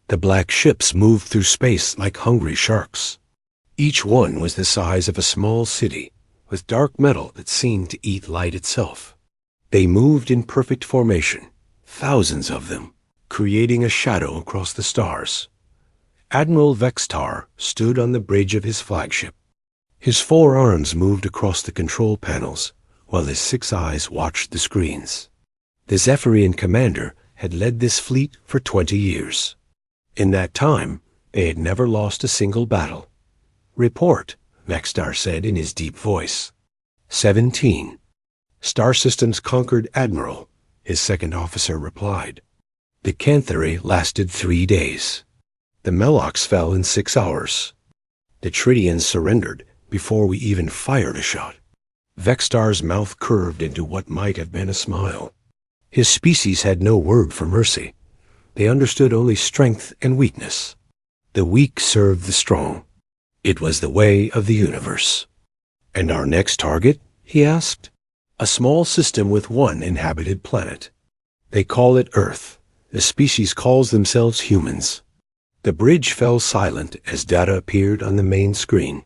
The black ships moved through space like hungry sharks. Each one was the size of a small city, with dark metal that seemed to eat light itself. They moved in perfect formation, thousands of them, creating a shadow across the stars. Admiral Vextar stood on the bridge of his flagship. His 4 arms moved across the control panels, while his 6 eyes watched the screens. The Zephyrian commander had led this fleet for 20 years. In that time, they had never lost a single battle. "Report," Vextar said in his deep voice. 17. "Star Systems conquered, Admiral," his second officer replied. The Canthari lasted 3 days. The Melox fell in 6 hours. The Tridians surrendered before we even fired a shot. Vextar's mouth curved into what might have been a smile. His species had no word for mercy. They understood only strength and weakness. The weak served the strong. It was the way of the universe. "And our next target?" he asked. "A small system with 1 inhabited planet. They call it Earth. The species calls themselves humans." The bridge fell silent as data appeared on the main screen.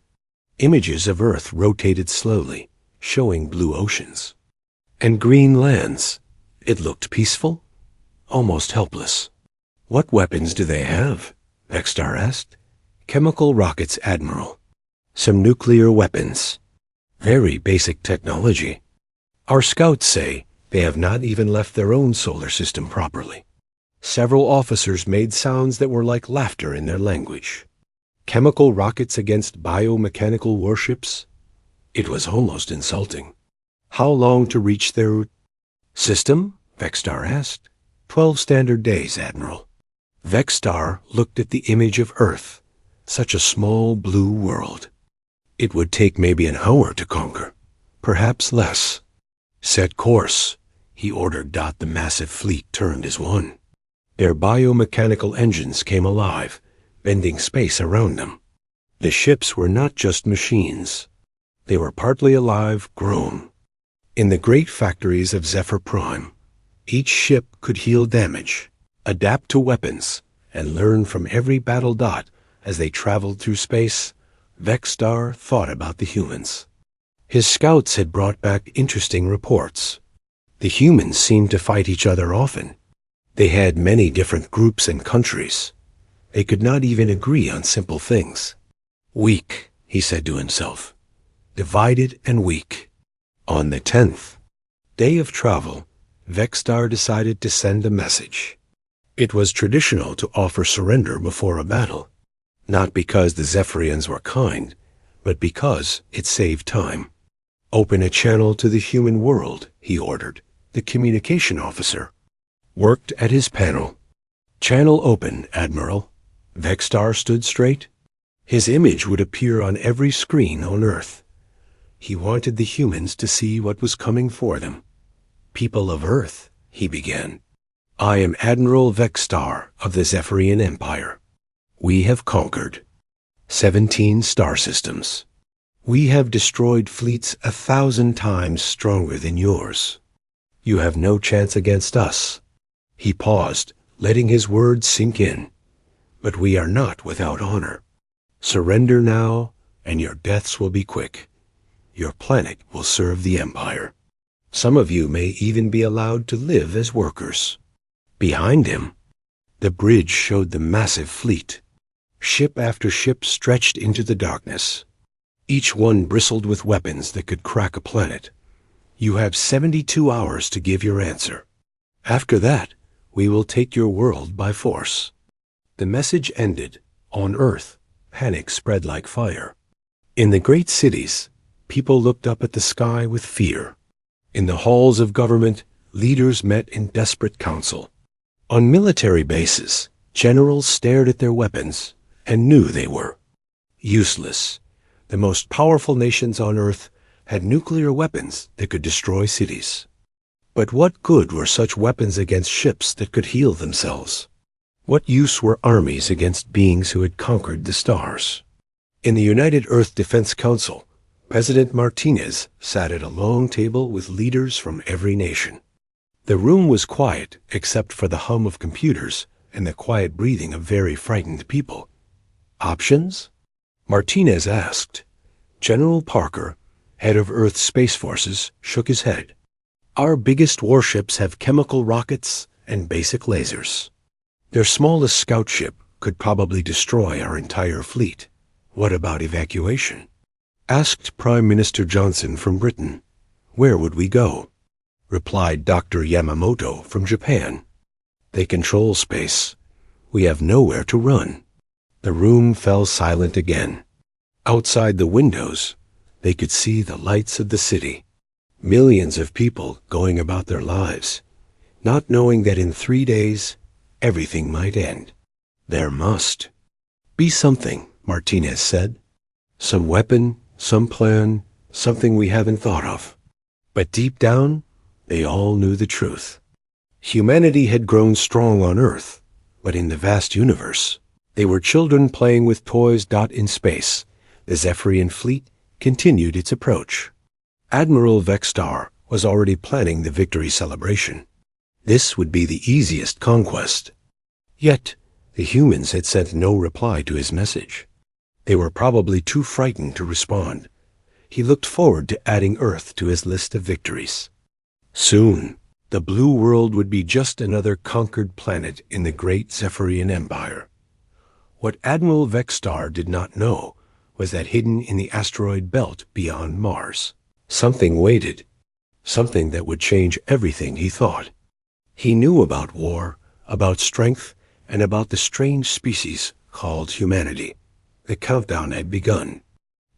Images of Earth rotated slowly, showing blue oceans. And green lands. It looked peaceful, almost helpless. "What weapons do they have?" Vextar asked. "Chemical rockets, Admiral. Some nuclear weapons. Very basic technology. Our scouts say they have not even left their own solar system properly." Several officers made sounds that were like laughter in their language. Chemical rockets against biomechanical warships? It was almost insulting. How long to reach their system? Vextar asked. 12 standard days, Admiral. Vextar looked at the image of Earth, such a small blue world. It would take maybe an hour to conquer, perhaps less. "Set course," he ordered. The massive fleet turned as one. Their biomechanical engines came alive, bending space around them. The ships were not just machines. They were partly alive, grown. In the great factories of Zephyr Prime, each ship could heal damage, adapt to weapons, and learn from every battle dot as they traveled through space. Vextar thought about the humans. His scouts had brought back interesting reports. The humans seemed to fight each other often. They had many different groups and countries. They could not even agree on simple things. "Weak," he said to himself. "Divided and weak." On the 10th day of travel, Vextar decided to send a message. It was traditional to offer surrender before a battle, not because the Zephyrians were kind, but because it saved time. "Open a channel to the human world," he ordered. The communication officer worked at his panel. "Channel open, Admiral." Vextar stood straight. His image would appear on every screen on Earth. He wanted the humans to see what was coming for them. "People of Earth," he began. "I am Admiral Vextar of the Zephyrian Empire. We have conquered 17 star systems. We have destroyed fleets 1,000 times stronger than yours. You have no chance against us." He paused, letting his words sink in. "But we are not without honor. Surrender now, and your deaths will be quick. Your planet will serve the Empire. Some of you may even be allowed to live as workers." Behind him, the bridge showed the massive fleet. Ship after ship stretched into the darkness. Each one bristled with weapons that could crack a planet. "You have 72 hours to give your answer. After that, we will take your world by force." The message ended. On Earth, panic spread like fire. In the great cities, people looked up at the sky with fear. In the halls of government, leaders met in desperate council. On military bases, generals stared at their weapons and knew they were useless. The most powerful nations on Earth had nuclear weapons that could destroy cities. But what good were such weapons against ships that could heal themselves? What use were armies against beings who had conquered the stars? In the United Earth Defense Council, President Martinez sat at a long table with leaders from every nation. The room was quiet except for the hum of computers and the quiet breathing of very frightened people. Options? Martinez asked. General Parker, head of Earth's Space Forces, shook his head. Our biggest warships have chemical rockets and basic lasers. Their smallest scout ship could probably destroy our entire fleet. What about evacuation? Asked Prime Minister Johnson from Britain. Where would we go? Replied Dr. Yamamoto from Japan. They control space. We have nowhere to run. The room fell silent again. Outside the windows, they could see the lights of the city. Millions of people going about their lives, not knowing that in 3 days, everything might end. There must be something, Martinez said. Some weapon, some plan, something we haven't thought of. But deep down, they all knew the truth. Humanity had grown strong on Earth, but in the vast universe, they were children playing with toys. In space, the Zephyrian fleet continued its approach. Admiral Vextar was already planning the victory celebration. This would be the easiest conquest. Yet, the humans had sent no reply to his message. They were probably too frightened to respond. He looked forward to adding Earth to his list of victories. Soon, the blue world would be just another conquered planet in the great Zephyrian Empire. What Admiral Vextar did not know was that hidden in the asteroid belt beyond Mars, something waited, something that would change everything he thought. He knew about war, about strength, and about the strange species called humanity. The countdown had begun.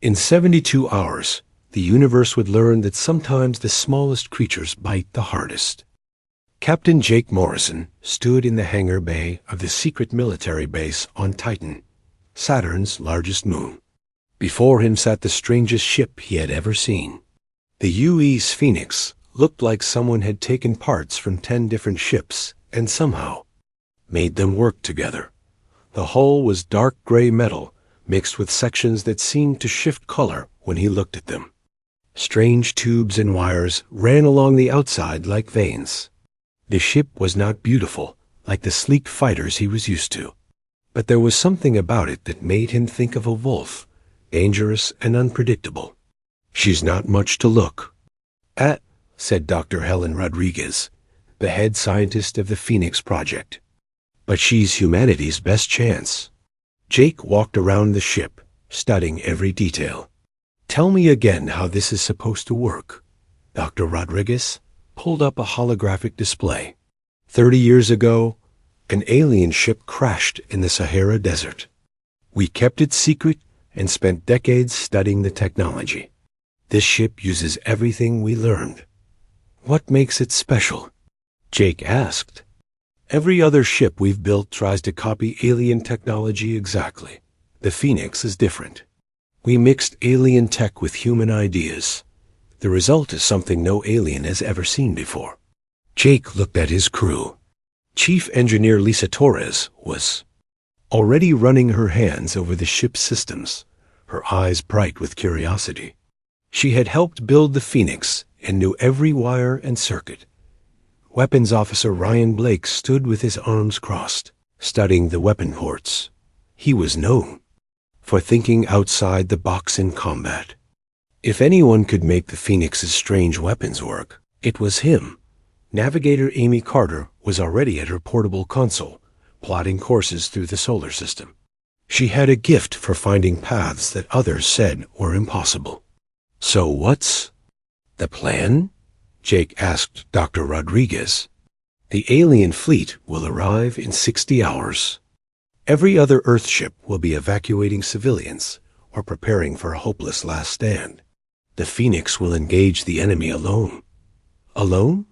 In 72 hours, the universe would learn that sometimes the smallest creatures bite the hardest. Captain Jake Morrison stood in the hangar bay of the secret military base on Titan, Saturn's largest moon. Before him sat the strangest ship he had ever seen. The UE's Phoenix looked like someone had taken parts from 10 different ships and somehow made them work together. The hull was dark gray metal mixed with sections that seemed to shift color when he looked at them. Strange tubes and wires ran along the outside like veins. The ship was not beautiful, like the sleek fighters he was used to, but there was something about it that made him think of a wolf, dangerous and unpredictable. She's not much to look at, said Dr. Helen Rodriguez, the head scientist of the Phoenix Project. But she's humanity's best chance. Jake walked around the ship, studying every detail. Tell me again how this is supposed to work. Dr. Rodriguez pulled up a holographic display. 30 years ago, an alien ship crashed in the Sahara Desert. We kept it secret and spent decades studying the technology. This ship uses everything we learned. What makes it special? Jake asked. Every other ship we've built tries to copy alien technology exactly. The Phoenix is different. We mixed alien tech with human ideas. The result is something no alien has ever seen before. Jake looked at his crew. Chief Engineer Lisa Torres was already running her hands over the ship's systems, her eyes bright with curiosity. She had helped build the Phoenix and knew every wire and circuit. Weapons Officer Ryan Blake stood with his arms crossed, studying the weapon ports. He was known for thinking outside the box in combat. If anyone could make the Phoenix's strange weapons work, it was him. Navigator Amy Carter was already at her portable console, plotting courses through the solar system. She had a gift for finding paths that others said were impossible. So what's the plan? Jake asked Dr. Rodriguez. The alien fleet will arrive in 60 hours. Every other Earth ship will be evacuating civilians or preparing for a hopeless last stand. The Phoenix will engage the enemy alone. Alone?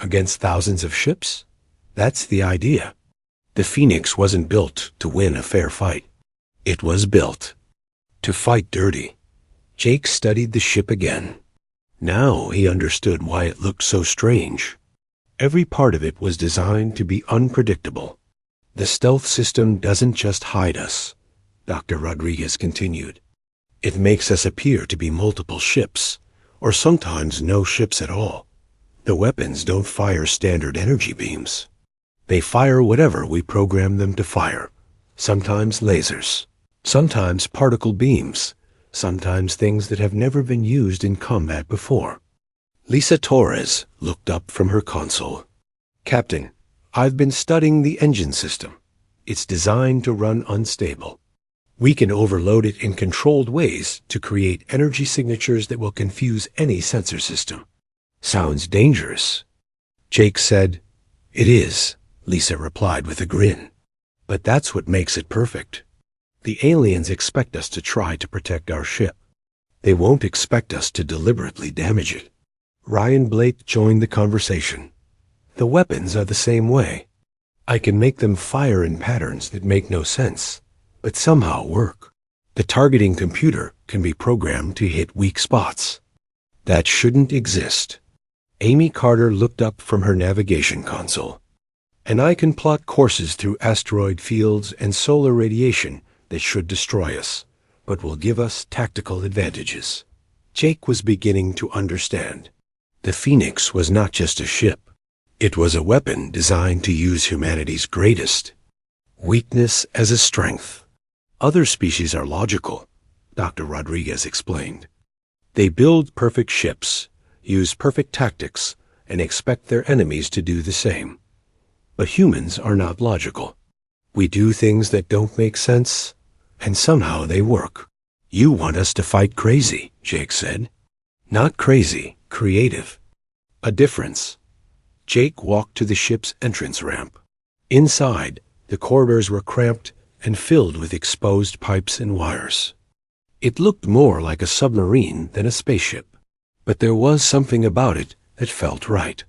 Against thousands of ships? That's the idea. The Phoenix wasn't built to win a fair fight. It was built to fight dirty. Jake studied the ship again. Now he understood why it looked so strange. Every part of it was designed to be unpredictable. The stealth system doesn't just hide us, Dr. Rodriguez continued. It makes us appear to be multiple ships, or sometimes no ships at all. The weapons don't fire standard energy beams. They fire whatever we program them to fire. Sometimes lasers, sometimes particle beams, sometimes things that have never been used in combat before. Lisa Torres looked up from her console. Captain, I've been studying the engine system. It's designed to run unstable. We can overload it in controlled ways to create energy signatures that will confuse any sensor system. Sounds dangerous. Jake said, "It is," Lisa replied with a grin. "But that's what makes it perfect. The aliens expect us to try to protect our ship. They won't expect us to deliberately damage it." Ryan Blake joined the conversation. "The weapons are the same way. I can make them fire in patterns that make no sense, but somehow work. The targeting computer can be programmed to hit weak spots. That shouldn't exist." Amy Carter looked up from her navigation console. "And I can plot courses through asteroid fields and solar radiation that should destroy us, but will give us tactical advantages." Jake was beginning to understand. The Phoenix was not just a ship. It was a weapon designed to use humanity's greatest weakness as a strength. Other species are logical, Dr. Rodriguez explained. They build perfect ships, use perfect tactics, and expect their enemies to do the same. But humans are not logical. We do things that don't make sense, and somehow they work. "You want us to fight crazy," Jake said. "Not crazy, creative. A difference." Jake walked to the ship's entrance ramp. Inside, the corridors were cramped and filled with exposed pipes and wires. It looked more like a submarine than a spaceship, but there was something about it that felt right.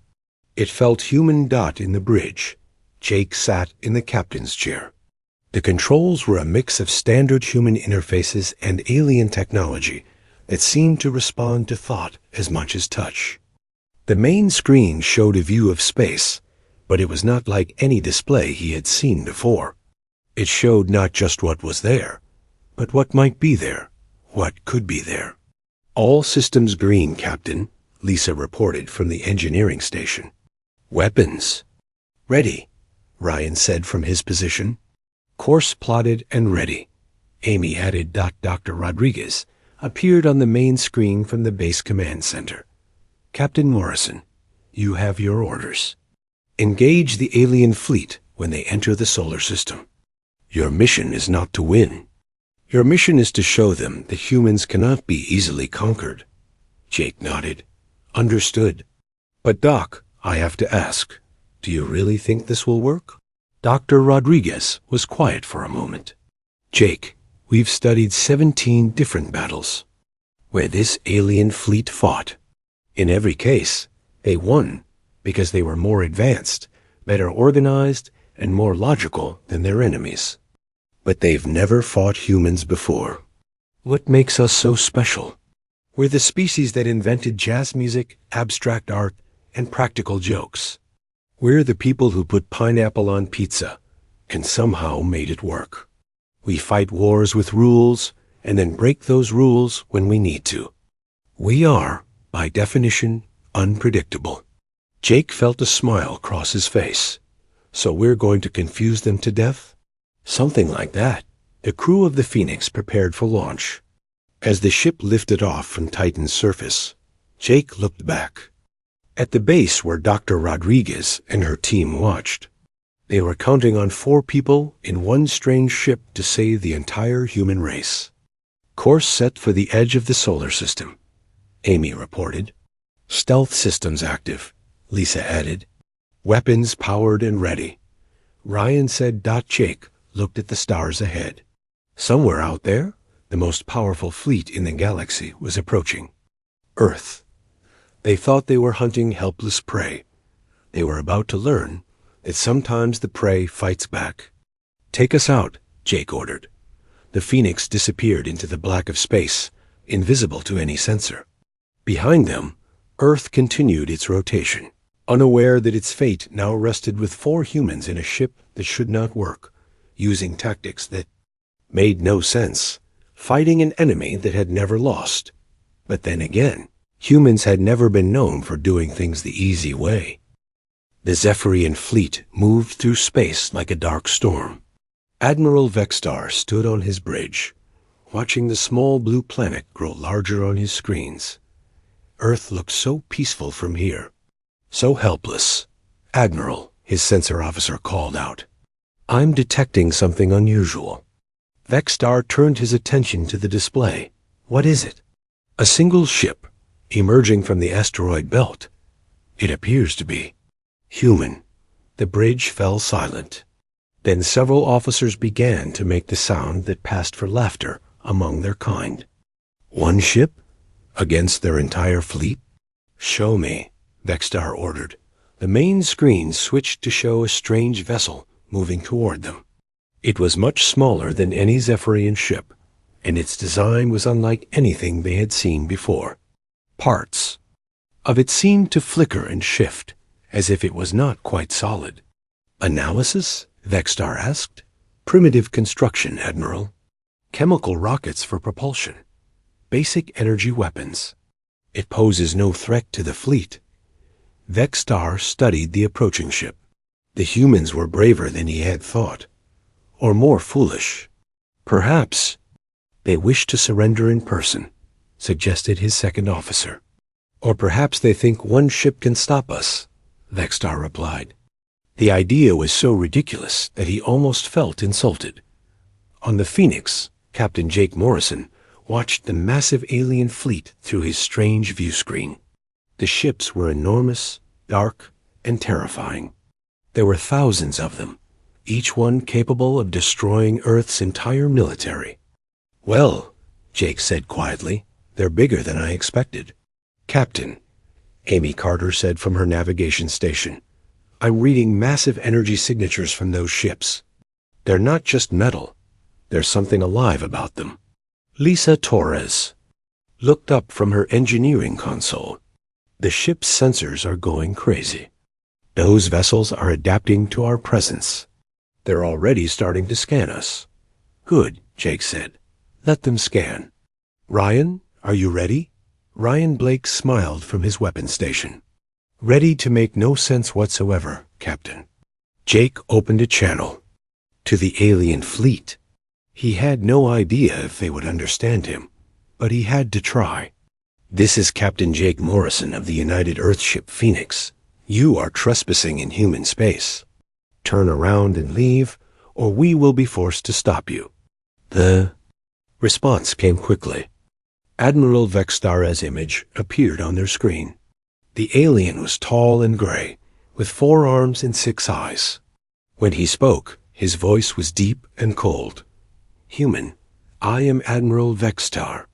It felt human. In the bridge, Jake sat in the captain's chair. The controls were a mix of standard human interfaces and alien technology that seemed to respond to thought as much as touch. The main screen showed a view of space, but it was not like any display he had seen before. It showed not just what was there, but what might be there, what could be there. "All systems green, Captain," Lisa reported from the engineering station. "Weapons." "Ready," Ryan said from his position. "Course plotted and ready," Amy added. Dr. Rodriguez appeared on the main screen from the base command center. "Captain Morrison, you have your orders. Engage the alien fleet when they enter the solar system. Your mission is not to win. Your mission is to show them that humans cannot be easily conquered." Jake nodded. "Understood. But Doc, I have to ask, do you really think this will work?" Dr. Rodriguez was quiet for a moment. "Jake, we've studied 17 different battles where this alien fleet fought. In every case, they won because they were more advanced, better organized, and more logical than their enemies. But they've never fought humans before. What makes us so special? We're the species that invented jazz music, abstract art, and practical jokes. We're the people who put pineapple on pizza and somehow made it work. We fight wars with rules and then break those rules when we need to. We are, by definition, unpredictable." Jake felt a smile cross his face. "So we're going to confuse them to death?" "Something like that." The crew of the Phoenix prepared for launch. As the ship lifted off from Titan's surface, Jake looked back. At the base where Dr. Rodriguez and her team watched, they were counting on 4 people in one strange ship to save the entire human race. "Course set for the edge of the solar system," Amy reported. "Stealth systems active," Lisa added. "Weapons powered and ready," Ryan said. Jake looked at the stars ahead. Somewhere out there, the most powerful fleet in the galaxy was approaching. Earth. They thought they were hunting helpless prey. They were about to learn that sometimes the prey fights back. "Take us out," Jake ordered. The Phoenix disappeared into the black of space, invisible to any sensor. Behind them, Earth continued its rotation, unaware that its fate now rested with 4 humans in a ship that should not work, using tactics that made no sense, fighting an enemy that had never lost. But then again, humans had never been known for doing things the easy way. The Zephyrian fleet moved through space like a dark storm. Admiral Vextar stood on his bridge, watching the small blue planet grow larger on his screens. Earth looked so peaceful from here, so helpless. "Admiral," his sensor officer called out, "I'm detecting something unusual." Vextar turned his attention to the display. "What is it?" "A single ship, emerging from the asteroid belt. It appears to be human." The bridge fell silent. Then several officers began to make the sound that passed for laughter among their kind. "One ship? Against their entire fleet?" "Show me," Vextar ordered. The main screen switched to show a strange vessel moving toward them. It was much smaller than any Zephyrian ship, and its design was unlike anything they had seen before. Parts of it seemed to flicker and shift, as if it was not quite solid. "Analysis?" Vextar asked. "Primitive construction, Admiral. Chemical rockets for propulsion. Basic energy weapons. It poses no threat to the fleet." Vextar studied the approaching ship. The humans were braver than he had thought, or more foolish. "Perhaps they wish to surrender in person," suggested his second officer. "Or perhaps they think one ship can stop us," Vextar replied. The idea was so ridiculous that he almost felt insulted. On the Phoenix, Captain Jake Morrison watched the massive alien fleet through his strange view screen. The ships were enormous, dark, and terrifying. There were thousands of them, each one capable of destroying Earth's entire military. "Well," Jake said quietly, "they're bigger than I expected." "Captain," Amy Carter said from her navigation station, "I'm reading massive energy signatures from those ships. They're not just metal. There's something alive about them." Lisa Torres looked up from her engineering console. "The ship's sensors are going crazy. Those vessels are adapting to our presence. They're already starting to scan us." "Good," Jake said. "Let them scan. Ryan, are you ready?" Ryan Blake smiled from his weapons station. "Ready to make no sense whatsoever, Captain." Jake opened a channel to the alien fleet. He had no idea if they would understand him, but he had to try. "This is Captain Jake Morrison of the United Earthship Phoenix. You are trespassing in human space. Turn around and leave, or we will be forced to stop you." The response came quickly. Admiral Vextar's image appeared on their screen. The alien was tall and gray, with 4 arms and 6 eyes. When he spoke, his voice was deep and cold. "Human, I am Admiral Vextar.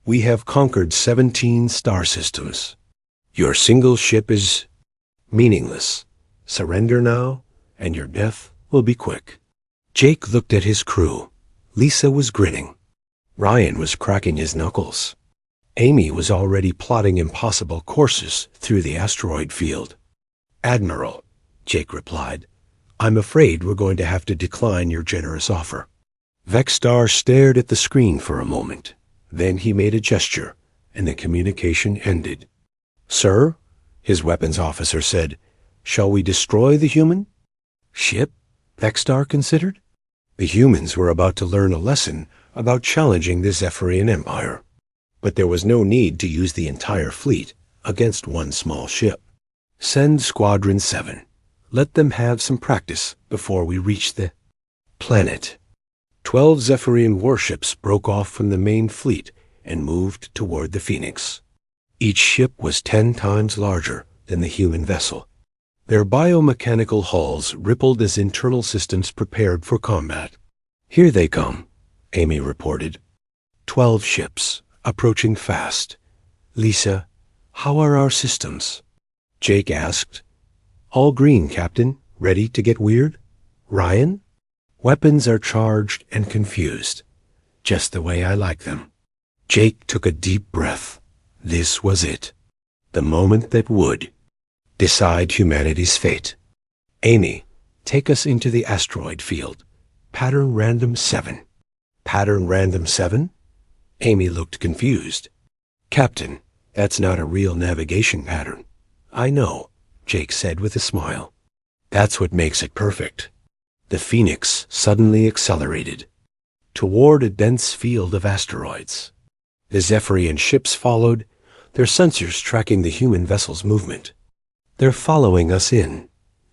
We have conquered 17 star systems. Your single ship is meaningless. Surrender now, and your death will be quick." Jake looked at his crew. Lisa was grinning. Ryan was cracking his knuckles. Amy was already plotting impossible courses through the asteroid field. "Admiral," Jake replied, "I'm afraid we're going to have to decline your generous offer." Vextar stared at the screen for a moment. Then he made a gesture, and the communication ended. "Sir," his weapons officer said, "shall we destroy the human ship?" Vextar considered. The humans were about to learn a lesson about challenging the Zephyrian Empire. But there was no need to use the entire fleet against one small ship. "Send Squadron 7. Let them have some practice before we reach the planet." 12 Zephyrian warships broke off from the main fleet and moved toward the Phoenix. Each ship was 10 times larger than the human vessel. Their biomechanical hulls rippled as internal systems prepared for combat. "Here they come," Amy reported. 12 ships, approaching fast. "Lisa, how are our systems?" Jake asked. "All green, Captain. Ready to get weird?" "Ryan?" "Weapons are charged and confused, just the way I like them." Jake took a deep breath. This was it. The moment that would decide humanity's fate. "Amy, take us into the asteroid field. Pattern Random 7. "Pattern Random 7? Amy looked confused. "Captain, that's not a real navigation pattern." "I know," Jake said with a smile. That's what makes it perfect. The Phoenix suddenly accelerated toward a dense field of asteroids. The Zephyrian ships followed, their sensors tracking the human vessel's movement. "They're following us in,"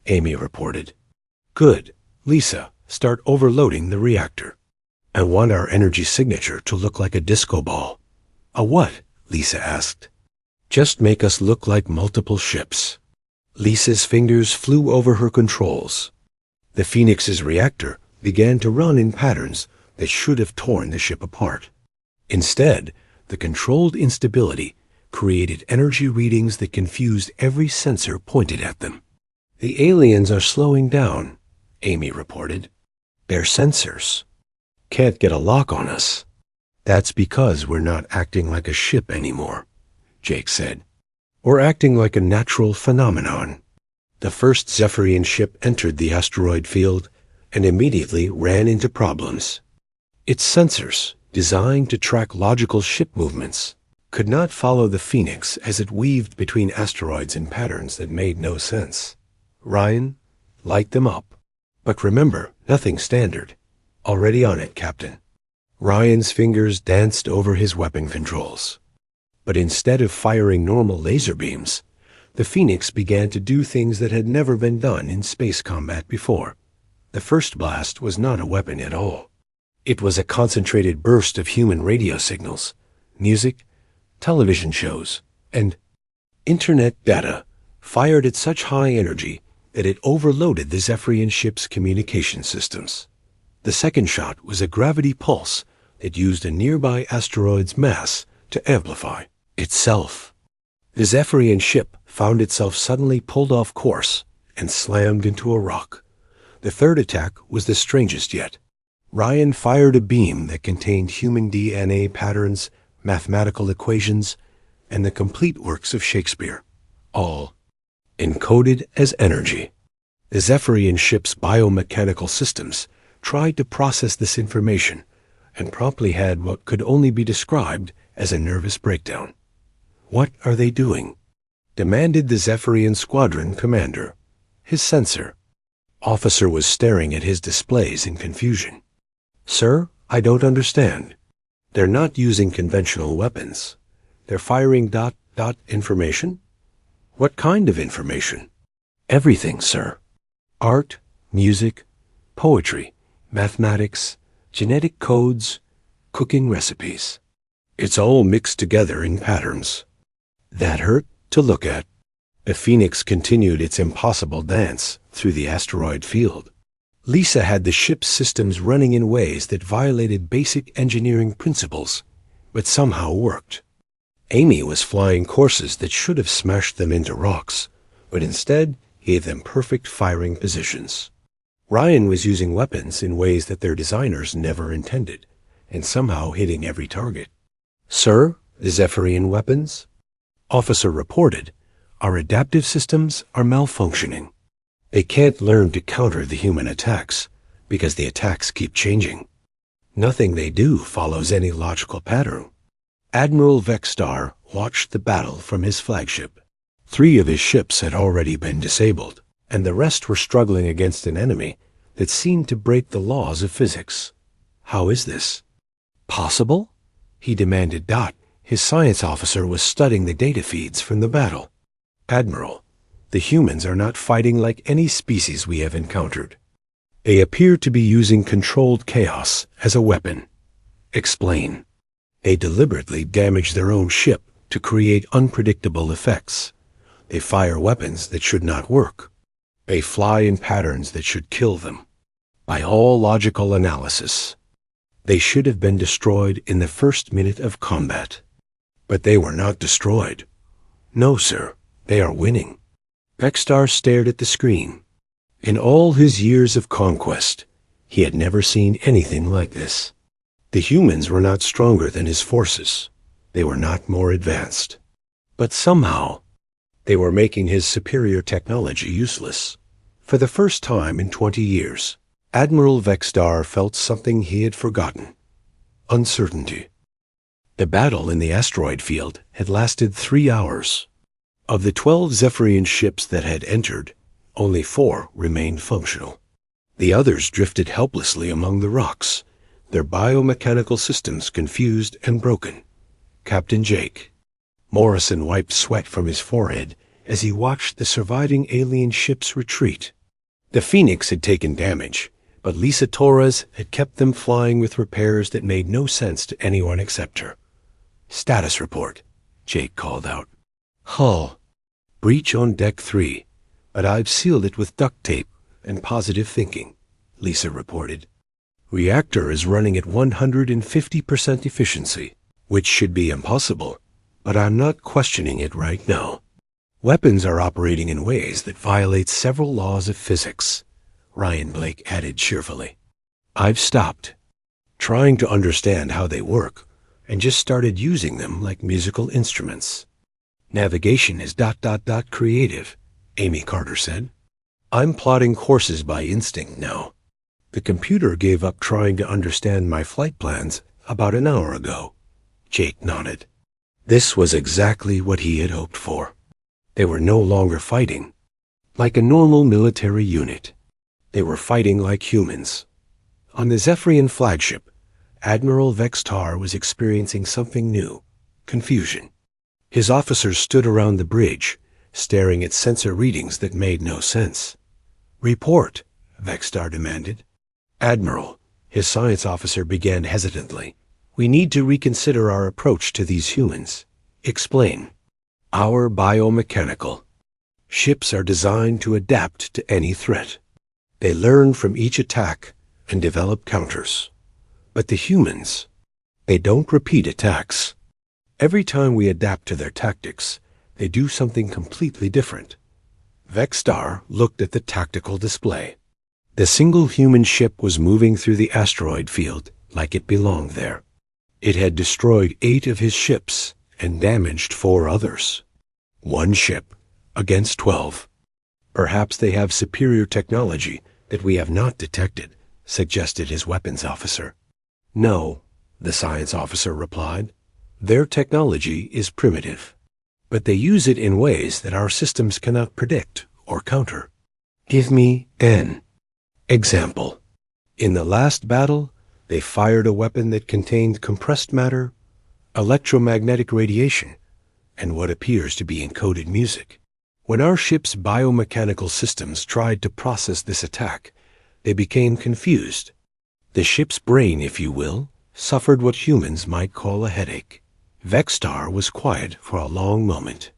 Amy reported. "Good. Lisa, start overloading the reactor. I want our energy signature to look like a disco ball." "A what?" Lisa asked. "Just make us look like multiple ships." Lisa's fingers flew over her controls. The Phoenix's reactor began to run in patterns that should have torn the ship apart. Instead, the controlled instability created energy readings that confused every sensor pointed at them. "The aliens are slowing down," Amy reported. "Their sensors can't get a lock on us." "That's because we're not acting like a ship anymore," Jake said. "We're acting like a natural phenomenon." The first Zephyrian ship entered the asteroid field and immediately ran into problems. Its sensors, designed to track logical ship movements, could not follow the Phoenix as it weaved between asteroids in patterns that made no sense. "Ryan, light them up. But remember, nothing standard." "Already on it, Captain." Ryan's fingers danced over his weapon controls. But instead of firing normal laser beams, the Phoenix began to do things that had never been done in space combat before. The first blast was not a weapon at all. It was a concentrated burst of human radio signals, music, television shows, and internet data fired at such high energy that it overloaded the Zephyrian ship's communication systems. The second shot was a gravity pulse that used a nearby asteroid's mass to amplify itself. The Zephyrian ship found itself suddenly pulled off course and slammed into a rock. The third attack was the strangest yet. Ryan fired a beam that contained human DNA patterns, mathematical equations, and the complete works of Shakespeare, all encoded as energy. The Zephyrian ship's biomechanical systems tried to process this information and promptly had what could only be described as a nervous breakdown. "What are they doing?" demanded the Zephyrian squadron commander. His sensor officer was staring at his displays in confusion. "Sir, I don't understand." "They're not using conventional weapons. They're firing ... information." "What kind of information?" "Everything, sir. Art, music, poetry, mathematics, genetic codes, cooking recipes. It's all mixed together in patterns that hurt to look at." The Phoenix continued its impossible dance through the asteroid field. Lisa had the ship's systems running in ways that violated basic engineering principles, but somehow worked. Amy was flying courses that should have smashed them into rocks, but instead gave them perfect firing positions. Ryan was using weapons in ways that their designers never intended, and somehow hitting every target. "Sir, the Zephyrian weapons?" Officer reported, "Our adaptive systems are malfunctioning. They can't learn to counter the human attacks because the attacks keep changing. Nothing they do follows any logical pattern." Admiral Vexstar watched the battle from his flagship. 3 of his ships had already been disabled, and the rest were struggling against an enemy that seemed to break the laws of physics. "How is this possible?" he demanded. His science officer was studying the data feeds from the battle. "Admiral, the humans are not fighting like any species we have encountered. They appear to be using controlled chaos as a weapon." "Explain." "They deliberately damage their own ship to create unpredictable effects. They fire weapons that should not work. They fly in patterns that should kill them. By all logical analysis, they should have been destroyed in the first minute of combat. But they were not destroyed." "No, sir, they are winning." Vexstar stared at the screen. In all his years of conquest, he had never seen anything like this. The humans were not stronger than his forces. They were not more advanced. But somehow, they were making his superior technology useless. For the first time in 20 years, Admiral Vexstar felt something he had forgotten: uncertainty. The battle in the asteroid field had lasted 3 hours. Of the 12 Zephyrian ships that had entered, Only 4 remained functional. The others drifted helplessly among the rocks, their biomechanical systems confused and broken. Captain Jake. Morrison wiped sweat from his forehead as he watched the surviving alien ships retreat. The Phoenix had taken damage, but Lisa Torres had kept them flying with repairs that made no sense to anyone except her. "Status report," Jake called out. "Hull. Breach on Deck 3, but I've sealed it with duct tape and positive thinking," Lisa reported. "Reactor is running at 150% efficiency, which should be impossible, but I'm not questioning it right now. Weapons are operating in ways that violate several laws of physics," Ryan Blake added cheerfully. "I've stopped trying to understand how they work and just started using them like musical instruments. Navigation is ... creative," Amy Carter said. "I'm plotting courses by instinct now. The computer gave up trying to understand my flight plans about an hour ago." Jake nodded. This was exactly what he had hoped for. They were no longer fighting like a normal military unit. They were fighting like humans. On the Zephyrian flagship, Admiral Vextar was experiencing something new: confusion. His officers stood around the bridge, staring at sensor readings that made no sense. "Report," Vextar demanded. "Admiral," his science officer began hesitantly, "we need to reconsider our approach to these humans." "Explain." "Our biomechanical. Ships are designed to adapt to any threat. They learn from each attack and develop counters. But the humans, they don't repeat attacks. Every time we adapt to their tactics, they do something completely different." Vextar looked at the tactical display. The single human ship was moving through the asteroid field like it belonged there. It had destroyed 8 of his ships and damaged 4 others. 1 ship against 12. "Perhaps they have superior technology that we have not detected," suggested his weapons officer. "No," the science officer replied. "Their technology is primitive, but they use it in ways that our systems cannot predict or counter." "Give me an example." "In the last battle, they fired a weapon that contained compressed matter, electromagnetic radiation, and what appears to be encoded music. When our ship's biomechanical systems tried to process this attack, they became confused. The ship's brain, if you will, suffered what humans might call a headache." Vextar was quiet for a long moment.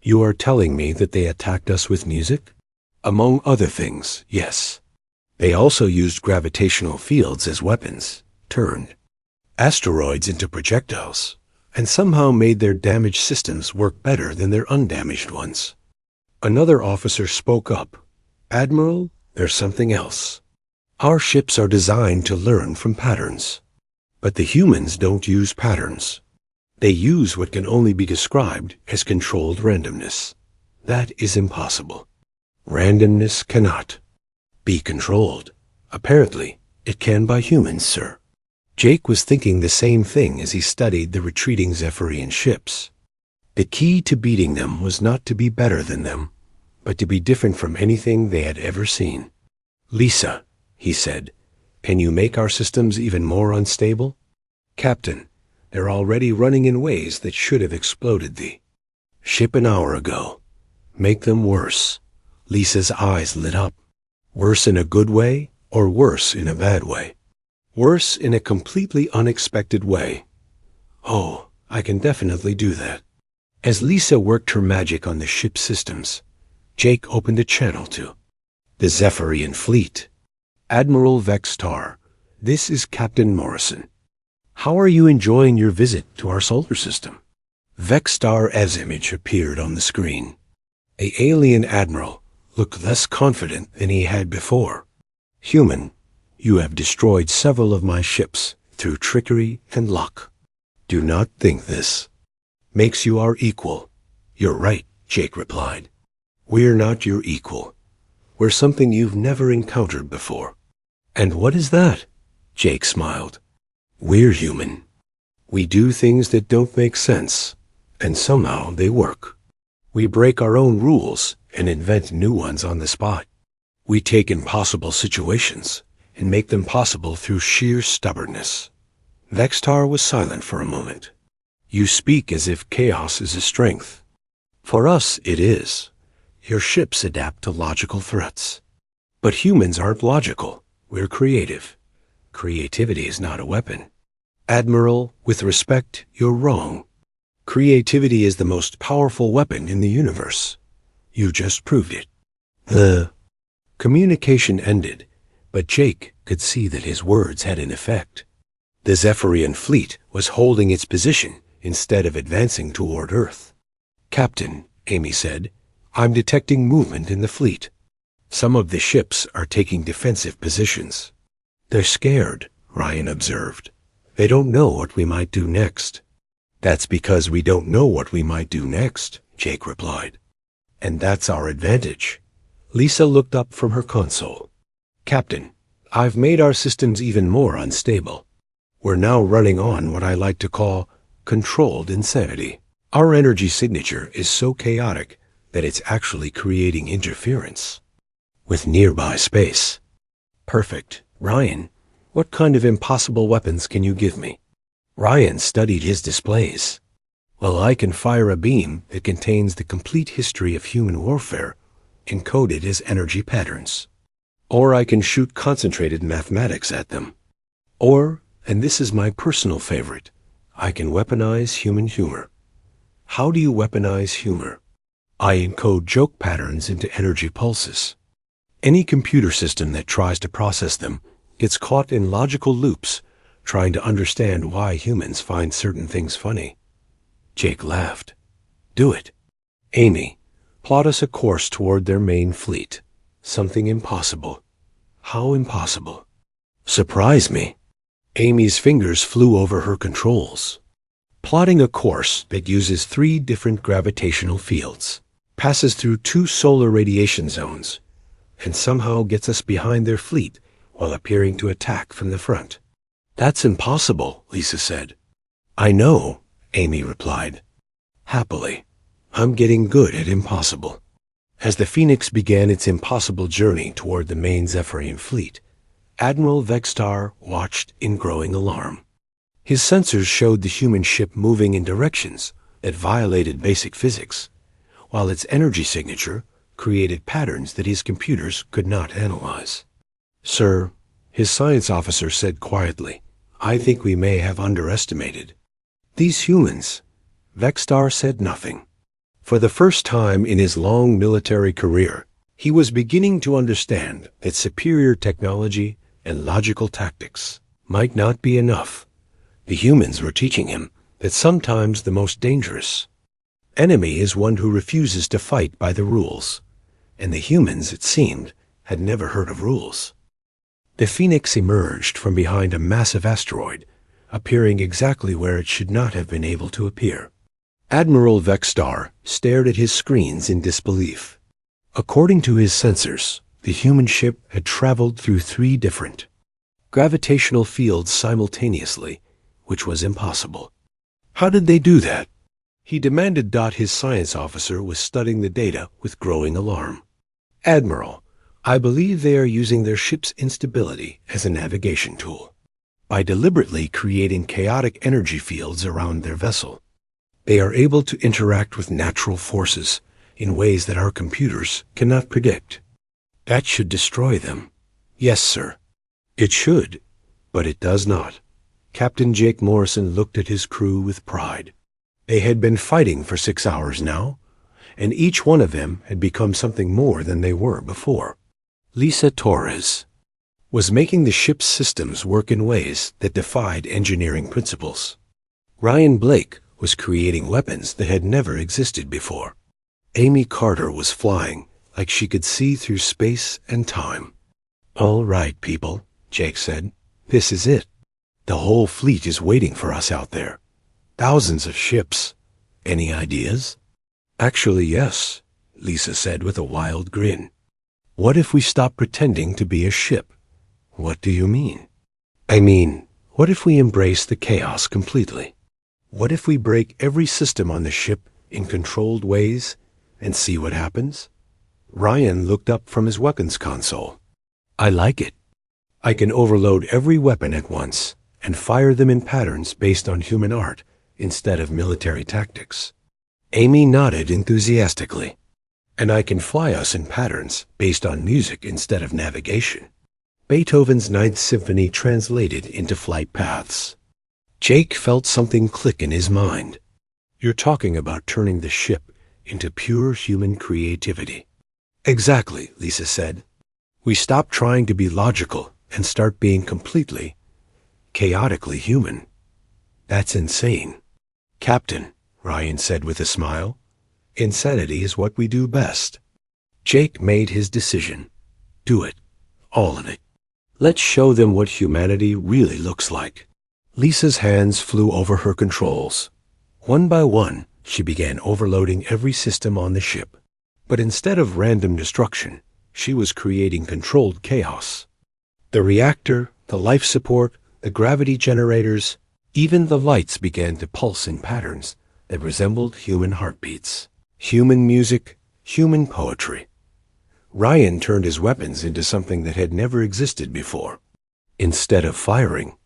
"You are telling me that they attacked us with music?" "Among other things, yes. They also used gravitational fields as weapons, turned asteroids into projectiles, and somehow made their damaged systems work better than their undamaged ones." Another officer spoke up. "Admiral, there's something else. Our ships are designed to learn from patterns. But the humans don't use patterns. They use what can only be described as controlled randomness. That is impossible. Randomness cannot be controlled. Apparently, it can by humans, sir." Jake was thinking the same thing as he studied the retreating Zephyrian ships. The key to beating them was not to be better than them, but to be different from anything they had ever seen. "Lisa," he said, "can you make our systems even more unstable?" "Captain, they're already running in ways that should have exploded the ship an hour ago. Make them worse." Lisa's eyes lit up. "Worse in a good way or worse in a bad way?" "Worse in a completely unexpected way." "Oh, I can definitely do that." As Lisa worked her magic on the ship's systems, Jake opened a channel to the Zephyrian fleet. "Admiral Vextar, this is Captain Morrison. How are you enjoying your visit to our solar system?" Vextar's image appeared on the screen. The alien admiral looked less confident than he had before. "Human, you have destroyed several of my ships through trickery and luck. Do not think this makes you our equal." "You're right," Jake replied. "We're not your equal. We're something you've never encountered before." "And what is that?" Jake smiled. "We're human. We do things that don't make sense, and somehow they work. We break our own rules and invent new ones on the spot. We take impossible situations and make them possible through sheer stubbornness." Vextar was silent for a moment. "You speak as if chaos is a strength. For us, it is. Your ships adapt to logical threats. But humans aren't logical. We're creative. Creativity is not a weapon. Admiral, with respect, you're wrong. Creativity is the most powerful weapon in the universe. You just proved it." The communication ended, but Jake could see that his words had an effect. The Zephyrian fleet was holding its position instead of advancing toward Earth. "Captain," Amy said, "I'm detecting movement in the fleet. Some of the ships are taking defensive positions." "They're scared," Ryan observed. "They don't know what we might do next." "That's because we don't know what we might do next," Jake replied. "And that's our advantage." Lisa looked up from her console. "Captain, I've made our systems even more unstable. We're now running on what I like to call controlled insanity. Our energy signature is so chaotic that it's actually creating interference with nearby space." "Perfect. Ryan, what kind of impossible weapons can you give me?" Ryan studied his displays. "Well, I can fire a beam that contains the complete history of human warfare, encoded as energy patterns. Or I can shoot concentrated mathematics at them. Or, and this is my personal favorite, I can weaponize human humor." "How do you weaponize humor?" "I encode joke patterns into energy pulses. Any computer system that tries to process them gets caught in logical loops, trying to understand why humans find certain things funny." Jake laughed. "Do it. Amy, plot us a course toward their main fleet. Something impossible." "How impossible?" "Surprise me." Amy's fingers flew over her controls. "Plotting a course that uses 3 different gravitational fields, passes through 2 solar radiation zones, and somehow gets us behind their fleet while appearing to attack from the front." "That's impossible," Lisa said. "I know," Amy replied. "Happily, I'm getting good at impossible." As the Phoenix began its impossible journey toward the main Zephyrian fleet, Admiral Vextar watched in growing alarm. His sensors showed the human ship moving in directions that violated basic physics, while its energy signature created patterns that his computers could not analyze. "Sir," his science officer said quietly, "I think we may have underestimated these humans." Vextar said nothing. For the first time in his long military career, he was beginning to understand that superior technology and logical tactics might not be enough. The humans were teaching him that sometimes the most dangerous enemy is one who refuses to fight by the rules, and the humans, it seemed, had never heard of rules. The Phoenix emerged from behind a massive asteroid, appearing exactly where it should not have been able to appear. Admiral Vextar stared at his screens in disbelief. According to his sensors, the human ship had traveled through 3 different gravitational fields simultaneously, which was impossible. How did they do that? He demanded. His science officer was studying the data with growing alarm. "Admiral, I believe they are using their ship's instability as a navigation tool. By deliberately creating chaotic energy fields around their vessel, they are able to interact with natural forces in ways that our computers cannot predict. That should destroy them." "Yes, sir." "It should, but it does not." Captain Jake Morrison looked at his crew with pride. They had been fighting for 6 hours now, and each one of them had become something more than they were before. Lisa Torres was making the ship's systems work in ways that defied engineering principles. Ryan Blake was creating weapons that had never existed before. Amy Carter was flying like she could see through space and time. "All right, people," Jake said. "This is it. The whole fleet is waiting for us out there. Thousands of ships. Any ideas?" "Actually, yes," Lisa said with a wild grin. "What if we stop pretending to be a ship?" "What do you mean?" "I mean, what if we embrace the chaos completely? What if we break every system on the ship in controlled ways and see what happens? Ryan looked up from his weapons console. I like it. I can overload every weapon at once and fire them in patterns based on human art instead of military tactics. Amy nodded enthusiastically. And I can fly us in patterns based on music instead of navigation. Beethoven's Ninth Symphony translated into flight paths. Jake felt something click in his mind. You're talking about turning the ship into pure human creativity. Exactly, Lisa said. We stop trying to be logical and start being completely, chaotically human. That's insane. Captain, Ryan said with a smile, insanity is what we do best. Jake made his decision. Do it. All of it. Let's show them what humanity really looks like. Lisa's hands flew over her controls. One by one, she began overloading every system on the ship. But instead of random destruction, she was creating controlled chaos. The reactor, the life support, the gravity generators, even the lights began to pulse in patterns that resembled human heartbeats. Human music, human poetry. Ryan turned his weapons into something that had never existed before. Instead of firing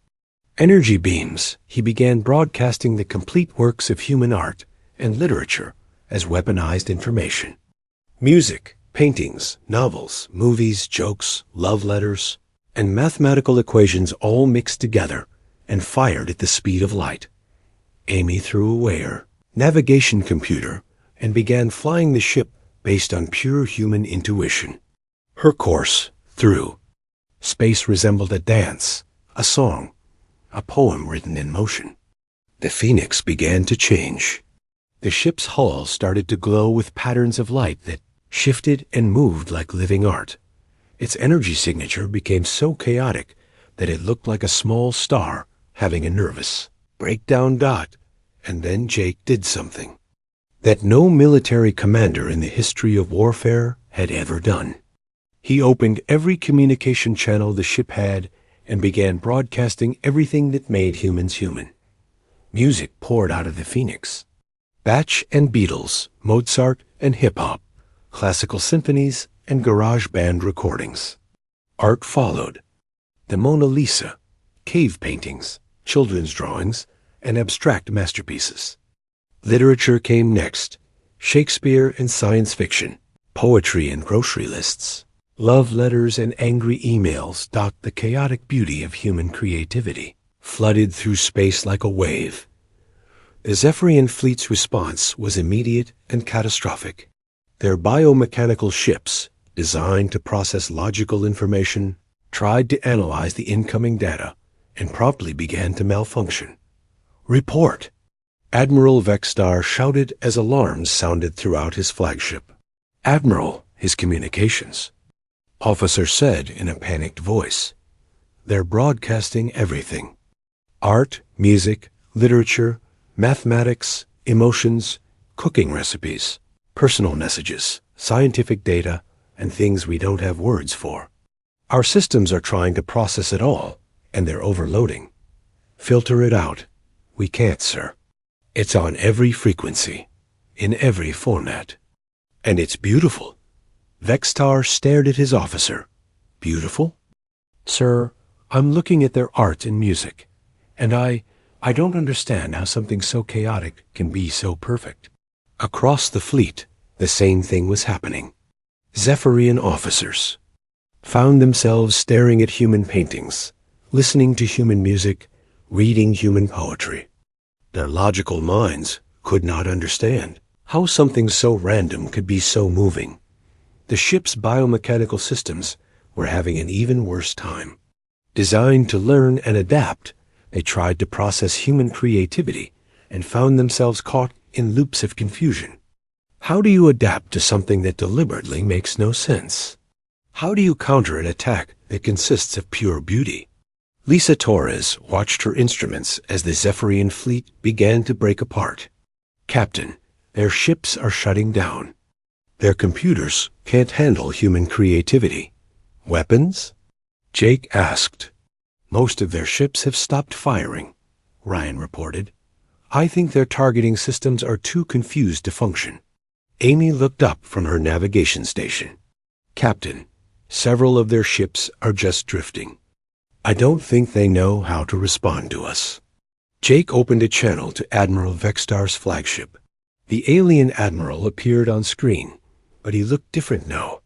energy beams, he began broadcasting the complete works of human art and literature as weaponized information. Music, paintings, novels, movies, jokes, love letters, and mathematical equations all mixed together and fired at the speed of light. Amy threw away her navigation computer and began flying the ship based on pure human intuition. Her course through space resembled a dance, a song, a poem written in motion. The Phoenix began to change. The ship's hull started to glow with patterns of light that shifted and moved like living art. Its energy signature became so chaotic that it looked like a small star having a nervous breakdown dot, and then Jake did something that no military commander in the history of warfare had ever done. He opened every communication channel the ship had and began broadcasting everything that made humans human. Music poured out of the Phoenix. Bach and Beatles, Mozart and hip-hop, classical symphonies and garage band recordings. Art followed. The Mona Lisa, cave paintings, children's drawings, and abstract masterpieces. Literature came next. Shakespeare and science fiction, poetry and grocery lists. Love letters and angry emails dot the chaotic beauty of human creativity, flooded through space like a wave. The Zephyrian fleet's response was immediate and catastrophic. Their biomechanical ships, designed to process logical information, tried to analyze the incoming data and promptly began to malfunction. Report! Admiral Vexstar shouted as alarms sounded throughout his flagship. Admiral, his communications. Officer said in a panicked voice. They're broadcasting everything. Art, music, literature, mathematics, emotions, cooking recipes, personal messages, scientific data, and things we don't have words for. Our systems are trying to process it all, and they're overloading. Filter it out. We can't, sir. It's on every frequency, in every format. And it's beautiful. Vexstar stared at his officer. Beautiful? Sir, I'm looking at their art and music, and I don't understand how something so chaotic can be so perfect. Across the fleet, the same thing was happening. Zephyrian officers found themselves staring at human paintings, listening to human music, reading human poetry. Their logical minds could not understand how something so random could be so moving. The ship's biomechanical systems were having an even worse time. Designed to learn and adapt, they tried to process human creativity and found themselves caught in loops of confusion. How do you adapt to something that deliberately makes no sense? How do you counter an attack that consists of pure beauty? Lisa Torres watched her instruments as the Zephyrian fleet began to break apart. Captain, their ships are shutting down. Their computers can't handle human creativity. Weapons? Jake asked. Most of their ships have stopped firing, Ryan reported. I think their targeting systems are too confused to function. Amy looked up from her navigation station. Captain, several of their ships are just drifting. I don't think they know how to respond to us. Jake opened a channel to Admiral Vextar's flagship. The alien admiral appeared on screen, but he looked different now.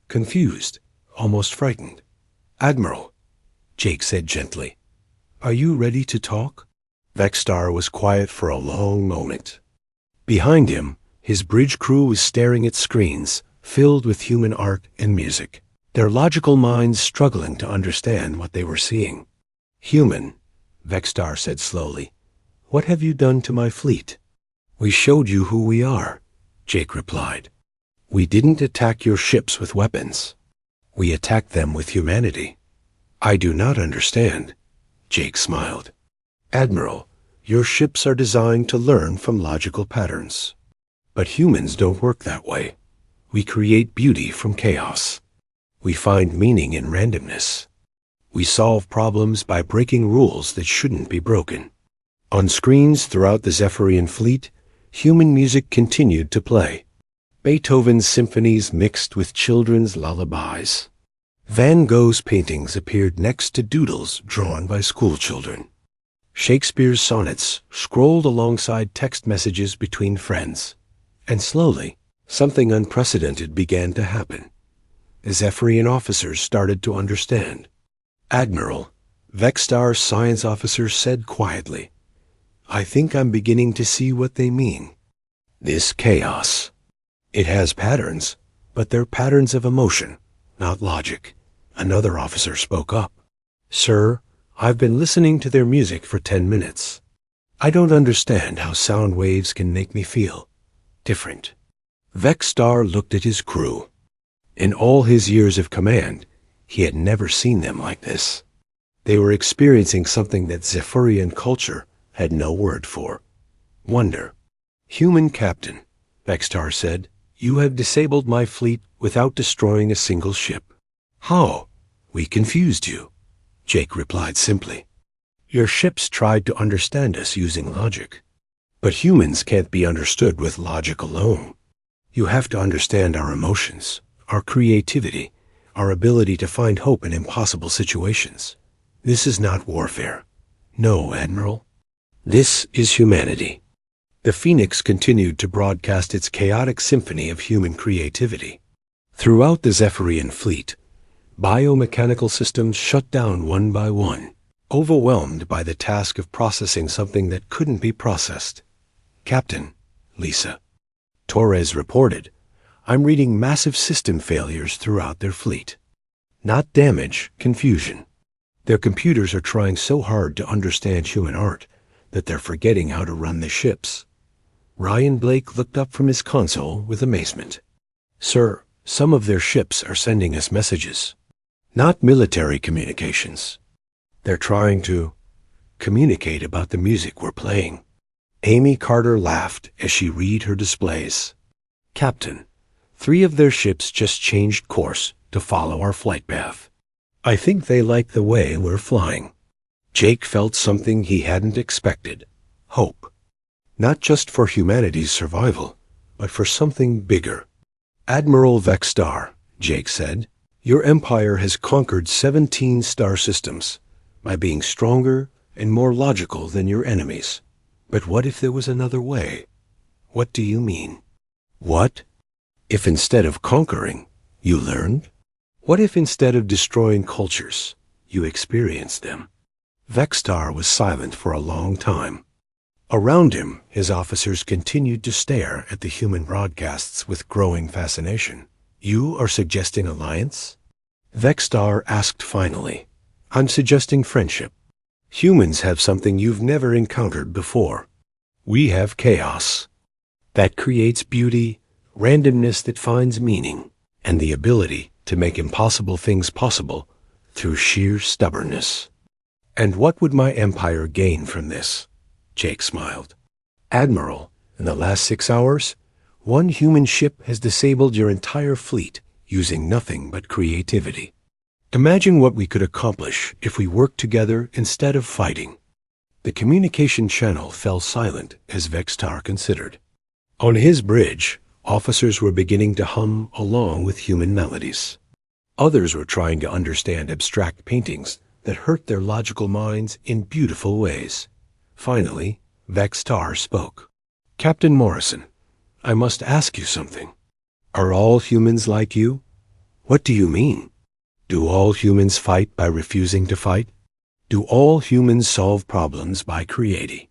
Confused, almost frightened. "Admiral," Jake said gently, "are you ready to talk?" Vextar was quiet for a long moment. Behind him, his bridge crew was staring at screens filled with human art and music, their logical minds struggling to understand what they were seeing. "Human," Vextar said slowly, "what have you done to my fleet?" "We showed you who we are," Jake replied. "We didn't attack your ships with weapons. We attacked them with humanity." "I do not understand," Jake smiled. "Admiral, your ships are designed to learn from logical patterns. But humans don't work that way. We create beauty from chaos. We find meaning in randomness. We solve problems by breaking rules that shouldn't be broken." On screens throughout the Zephyrian fleet, human music continued to play. Beethoven's symphonies mixed with children's lullabies. Van Gogh's paintings appeared next to doodles drawn by schoolchildren. Shakespeare's sonnets scrolled alongside text messages between friends. And slowly, something unprecedented began to happen. The Zephyrian officers started to understand. "Admiral," Vextar's science officer said quietly, "I think I'm beginning to see what they mean. This chaos. It has patterns, but they're patterns of emotion, not logic." Another officer spoke up. "Sir, I've been listening to their music for 10 minutes. I don't understand how sound waves can make me feel different." Vextar looked at his crew. In all his years of command, he had never seen them like this. They were experiencing something that Zephyrian culture had no word for. Wonder. "Human captain," Vextar said, "you have disabled my fleet without destroying a single ship." "How?" "We confused you," Jake replied simply. "Your ships tried to understand us using logic. But humans can't be understood with logic alone. You have to understand our emotions, our creativity, our ability to find hope in impossible situations. This is not warfare. No, Admiral. This is humanity." The Phoenix continued to broadcast its chaotic symphony of human creativity. Throughout the Zephyrian fleet, biomechanical systems shut down one by one, overwhelmed by the task of processing something that couldn't be processed. "Captain," Lisa, Torres reported, "I'm reading massive system failures throughout their fleet. Not damage, confusion. Their computers are trying so hard to understand human art that they're forgetting how to run the ships." Ryan Blake looked up from his console with amazement. "Sir, some of their ships are sending us messages. Not military communications. They're trying to communicate about the music we're playing." Amy Carter laughed as she read her displays. "Captain, 3 of their ships just changed course to follow our flight path. I think they like the way we're flying." Jake felt something he hadn't expected. Hope. Not just for humanity's survival, but for something bigger. "Admiral Vextar," Jake said, "your empire has conquered 17 star systems by being stronger and more logical than your enemies. But what if there was another way?" "What do you mean?" "What if instead of conquering, you learned? What if instead of destroying cultures, you experienced them?" Vextar was silent for a long time. Around him, his officers continued to stare at the human broadcasts with growing fascination. "You are suggesting alliance?" Vextar asked finally. "I'm suggesting friendship. Humans have something you've never encountered before. We have chaos. That creates beauty, randomness that finds meaning, and the ability to make impossible things possible through sheer stubbornness." "And what would my empire gain from this?" Jake smiled. "Admiral, in the last 6 hours, 1 human ship has disabled your entire fleet using nothing but creativity. Imagine what we could accomplish if we worked together instead of fighting." The communication channel fell silent as Vextar considered. On his bridge, Officers were beginning to hum along with human melodies. Others were trying to understand abstract paintings that hurt their logical minds in beautiful ways. Finally, Vextar spoke. "Captain Morrison, I must ask you something. Are all humans like you? What do you mean? Do all humans fight by refusing to fight? Do all humans solve problems by creating?